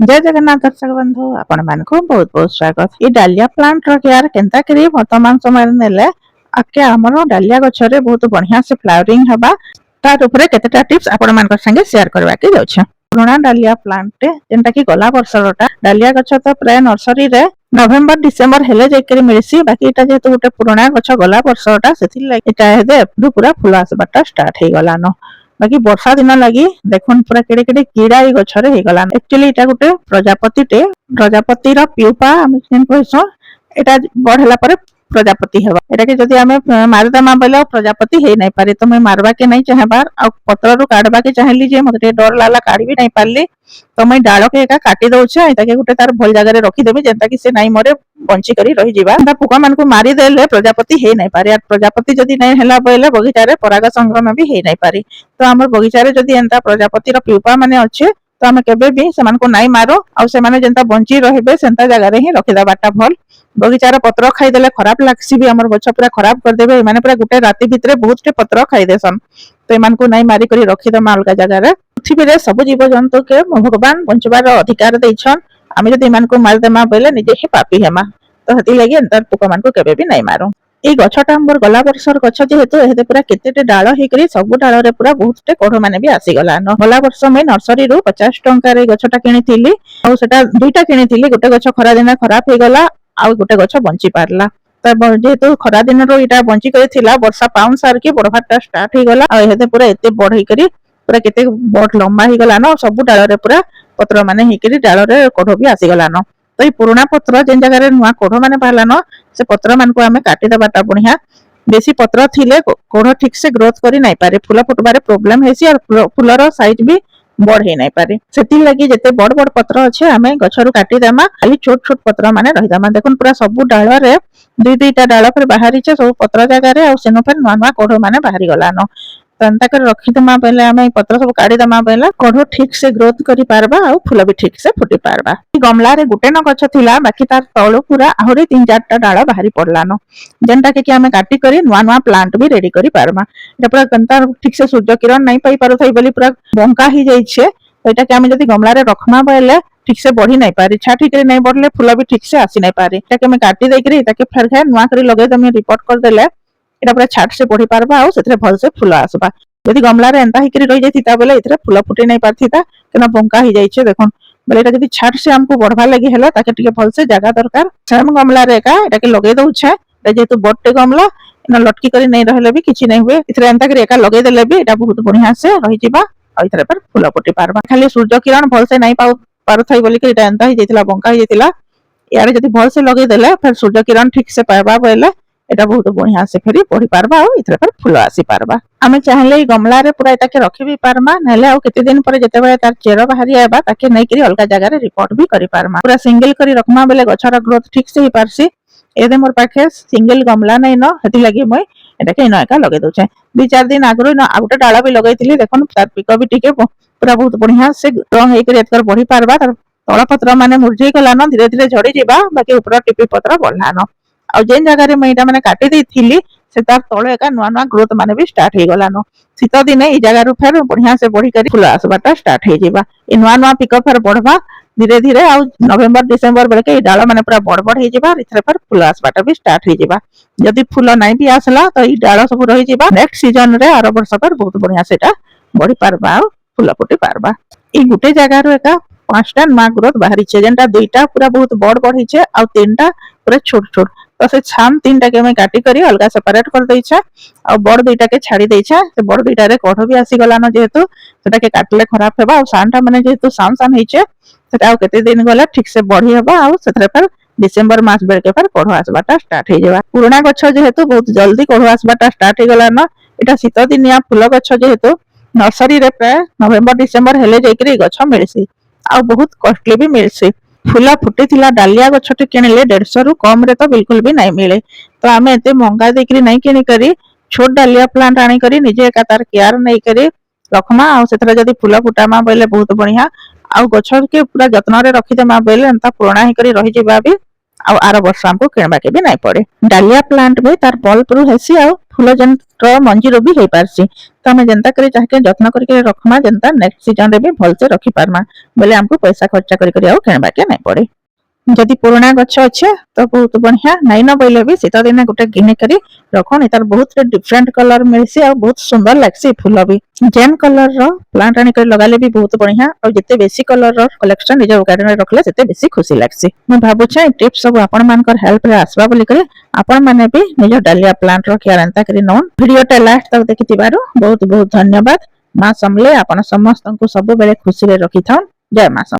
जय जगन्नाथ दर्शक बंधु आपण मानकु बहुत बहुत स्वागत। ये डालिया प्लांट रो केयर केनता करी वर्तमान समय नेले आके हमरो डालिया गछरे बहुत बढ़िया से फ्लावरिंग हबा तार ऊपर केतेटा टिप्स आपण मानकर संगे शेयर करबा के जाउछ। पुराना डालिया प्लांट जेंटा की गला वर्षरटा डालिया गछ तो प्राय नर्सरी रे नवेम्बर डिसेम्बर हेले जाइकरी मिलसी, बाकी एटा जेतु गोटे पुराना गछ गला वर्षरटा सेथि लागि एटा हेदे पूरा फुल आसबाटा स्टार्ट हे गलानो। बाकी वर्षा दिन लगी देखुन पूरा केड़े केड़े कीड़ा ए गछरे हे गलान। एक्चुअली एटा गोटे प्रजापति रो प्यूपा हम केन कहसो एटा बढ़ला परे प्रजापति हेबा। एटा के जदी हमें मारदामा बेला प्रजापति हे नै पारे तो मैं मारवा के नै चाहबार आ पत्र रु काढबा के चाहली जे मते डर लाला काढी भी नै पारली तो मैं डाळ के एका काटी दउ छै ताके गोटे तार भल जगह रे रखी देबी जेंता कि से नै मरे बंची करी रही जीवा। ता पुका मान को मारी देले प्रजापति हे नै पारे। प्रजापति जदी नै हेला बेले बगीचा रे पराग संक्रमण भी हे नै पारे। तो हमर बगीचा रे जदी एंता प्रजापति रो प्यूपा माने अच्छे तो आम केबे भी सेमान को नाई मारो आ सेमाने जेंता बंची रहिबे सेंता जगह रे ही रखि दबाटा भल। बगीचार पत्र खाई देले खराब लागसी भी हमर गछ पूरा खराब कर देबे। माने पूरा गुटे राती भितरे बहुत टे पत्र खाई देसन तो एमान को नाई मारी करी रखि दमा अलगा जगह रे। पृथ्वी रे सब जीव जंतु के भगवान बंचबार अधिकार दैछन। आमे जदी एमान को मार देमा बेले निजे ही पापी हेमा तो हती लागि अंतर पुका मान को केबे भी नाई मारो। ए गछटा हमर गला वर्षर गछ जेहेतु एते पूरा केतेटे डाळ हे करी सब डाळ रे पूरा बहुतटे कढ माने भी आसी गला न। गला वर्ष में नर्सरी रु 50 टंका रे गछटा किनिथिली आ सेटा दुईटा किनिथिली। गोटे गछ खरा दिन खराब हे गला आ गोटे गछ बंची पारला। त जेहेतु खरा दिन रो इटा बंची करी थिला वर्षा पाउन सार के बडभाटा स्टार्ट हे गला आ एते पूरा एते बढई करी पूरा केते बड लंबा हे गला न। सब डाळ रे पूरा पत्र माने हे करी डाळ रे कढ भी आसी गला न। तो ये पुराना पत्र जेन जगह रे नुआ कोढ़ माने बाहला न से पत्र मान को हमें काटी दबाटा बढ़िया। बेसी पत्र थिले कोढ़ ठीक से ग्रोथ करी नहीं पारे, फूल फुटबारे प्रॉब्लम हेसी और फूलर साइज भी बड़ हे नहीं पारे। सेति लागि जते बड़ बड़ पत्र अच्छे हमें गछरु काटी देमा खाली छोट छोट पत्र माने रहि देमा। देखुन पूरा सब डाळ रे दुई दुईटा डाळ पर बाहरी छे सब पत्र जगह रे आ सेनो पर नुआ नुआ कोढ़ माने बाहरी गला न। तंता कर रखी दमा पहले हमें पत्र सब काटी दमा पहले कोढ़ ठीक से ग्रोथ करी पारबा आ फूल भी ठीक से फुटी पारबा। गमला रे गुटे न गछ थिला बाकी तार तळो पूरा आहुरी 3-4टा डाळ बाहरी पड़लानो जेंटा के हमें काटी करी नुआ नुआ प्लांट भी रेडी करी पारमा। एटा पूरा कंता ठीक से सूर्य किरण नहीं पाई पारो थई बोली पूरा बंका ही जाई छे तो एटा के हमें जदी गमला रे रखमा बेले ठीक से बढ़ी नहीं पारी, छाठी करे नहीं बढ़ले फूल भी ठीक से आसी नहीं पारी। एटा के हमें काटी देई करी ताके फेर खाए नुआ करी लगे तमे रिपोर्ट कर देले एटा पूरा छाट से बढ़ी पारबा आ सेतरे भल से फूल आसबा। यदि गमला रे एंता ही करी रही जाथिता बेले इतरे फूल फुटी नहीं पारथिता केना बंका ही जाई छे। देखुन बेले एटा जदी छाट से हमको बढ़वा लगी हैला ताके टिके भल से जगह दरकार सेम गमला रे का एटा के लगे दउ छे। एटा जेतु बडटे गमला एना लटकी करी नहीं रहले भी किछि नहीं हुए इतरे एंता करी एका लगे देले भी एटा बहुत बढ़िया से रही जिबा आ इतरे पर फूल फुटी पारबा। खाली सूर्य किरण भल से नहीं पारो थई बोली कि एटा एंता ही जेतिला बंका ही जेतिला यारे जदी भल से लगे देले फिर सूर्य किरण ठीक से पाबा बेले एटा बहुत बढ़िया से फेरी पढ़ी पारबा आ इतरे पर फूल आसी पारबा। आमे चाहले गमला रे पूरा एटा के रखि भी पारमा नेले आ केते दिन पर जते बेले तार चेरो बाहरी आबा ताके नै करी अलगा जगह रे रिपोर्ट भी करि पारमा। पूरा सिंगल करी रखमा बेले गछर ग्रोथ ठीक से ही पारसी। एदे मोर पाखे सिंगल गमला नै न हेति लागि मय एटा के न एका लगे दउ छै। 2-4 दिन आगरो न आउटे डाला भी लगैतिली देखन तार पिको भी टिके पूरा बहुत बढ़िया से रंग हे करी एतकर बढ़ी पारबा। तार तळ पत्र माने मुरझी गला न धीरे धीरे झड़ी जिबा बाकी ऊपर टिपी पत्र बढ़ला न। आ जेन जगह रे मैं एटा माने काटी देथिली से तार तळे एका नुआ नुआ ग्रोथ माने भी स्टार्ट हे गला न। शीत दिने ई जगह रु फेर बढ़िया से बढ़ी करी फूल आसबाटा स्टार्ट हे जिबा। ए नुआ नुआ पिको फेर बढ़बा धीरे धीरे आ नवेम्बर डिसेम्बर बेले के डाळ माने पूरा बड़ बड़ हे जिबा इथरे फेर फूल आसबाटा भी स्टार्ट हे जिबा। जदी फूल नाही भी आसला तो ई डाळ सब रही जिबा नेक्स्ट सीजन रे आरो वर्ष पर बहुत बढ़िया सेटा बढ़ी पारबा फूल फुटी पारबा। ई गुटे जगह रु एका 5टा नुआ ग्रोथ बाहरी छे जेंटा 2टा पूरा बहुत बड़ बड़ हिचे आ 3टा पूरा छोट छोट तो से छाम 3टा के मैं काटी करी अलगा सेपरेट कर देई छे आ बड़ 2टा के छाड़ी देई छे। से बड़ 2टा रे कढ भी आसी गला न जेहेतु सेटा के काटले खराब हेबा आ सानटा माने जेहेतु सान सान हिचे सेटा आ केते दिन गला ठीक से बढ़ी हेबा आ सेतरे पर डिसेंबर मास बेल के पर कढ आसबाटा स्टार्ट हे जेबा। पुराना गछ जेहेतु बहुत जल्दी कढ आसबाटा स्टार्ट हे गला न। एटा शीत दिनिया फूल गछ जेहेतु नर्सरी रे प्राय नवेम्बर डिसेम्बर हेले जाइकरी गछ मिलसी आ बहुत कॉस्टली भी मिलसी। फूला फुटी थिला डालिया गछटे किनिले 150 रु कम रे तो बिल्कुल भी नहीं मिले तो आमे एते महंगा देकरी नहीं किनि करी छोट डालिया प्लांट आनी करी निजे एका तार केयर नहीं करी रखमा आ सेथरा जदी फूला फुटामा बेले बहुत बढ़िया आ गछ के पूरा जत्न रे रखि देमा बेले एंता पुराना ही करी रही जिबा भी ଆଉ ଆର ବର୍ଷ ଆମକୁ କିଣିବାକେ ବି ନାଇଁ ପଡେ। ଡାଲିଆ ପ୍ଲାଣ୍ଟ ବି ତାର ବଲ୍ବ ରୁ ହେସି ଆଉ ଫୁଲ ଯେନ୍ତ୍ର ମଞ୍ଜିରୁ ବି ହେଇ ପାରସି। ତ ଆମେ ଯେନ୍ତା କରି ଯାହାକେ ଯତ୍ନ କରିକି ରଖମା ଯେନ୍ତା ନେକ୍ସଟ ସିଜन ରେ ବି ଭଲସେ ରଖି ପାରମା ବୋଲେ ଆମକୁ ପଇସା ଖର୍ଚ୍ଚ କରି ଆଉ କିଣିବାକେ ନାଇଁ ପଡେ। ଯଦି ପୁରୁଣା ଗଛ ଅଛେ ତ ବହୁତ ବଢିଆ, ନାଇଁ ନ ବୋଇଲେ ବି ଶୀତ ଦିନେ ଗୋଟେ ଘିନିକରି ରଖୁନ୍। ତାର ବହୁତ ଡିଫରେଣ୍ଟ କଲର ମିଳିସି ଆଉ ବହୁତ ସୁନ୍ଦର ଲାଗସି ଫୁଲ ବି। ଯେନ୍ କଲର ର ପ୍ଲାଣ୍ଟ ଆଣିକରି ଲଗାଲେ ବି ବହୁତ ବଢିଆ, ଆଉ ଯେତେ ବେଶୀ କଲର ର କଲେକ୍ସନ ନିଜ ଗାର୍ଡେନ ରେ ରଖିଲେ ସେତେ ବେଶୀ ଖୁସି ଲାଗସି। ମୁଁ ଭାବୁଛେ ଏ ଟିପ୍ସ ସବୁ ଆପଣ ମାନଙ୍କର ହେଲ୍ପ ରେ আসବା ବୋଲିକରି ଆପଣ ମାନେ ବି ନିଜ ଡାଲିଆ ପ୍ଲାଣ୍ଟ ର କେୟାର ଏନ୍ତା କରି ନଉନ୍। ଭିଡିଓଟା ଲାଷ୍ଟ ତକ ଦେଖିଥିବାରୁ ବହୁତ ବହୁତ ଧନ୍ୟବାଦ। ମା ସମଲେଇ ଆପଣ ସମସ୍ତଙ୍କୁ ସବୁବେଳେ ଖୁସିରେ ରଖିଥାଉନ୍। ଜୟ ମା ସମଲେଇ।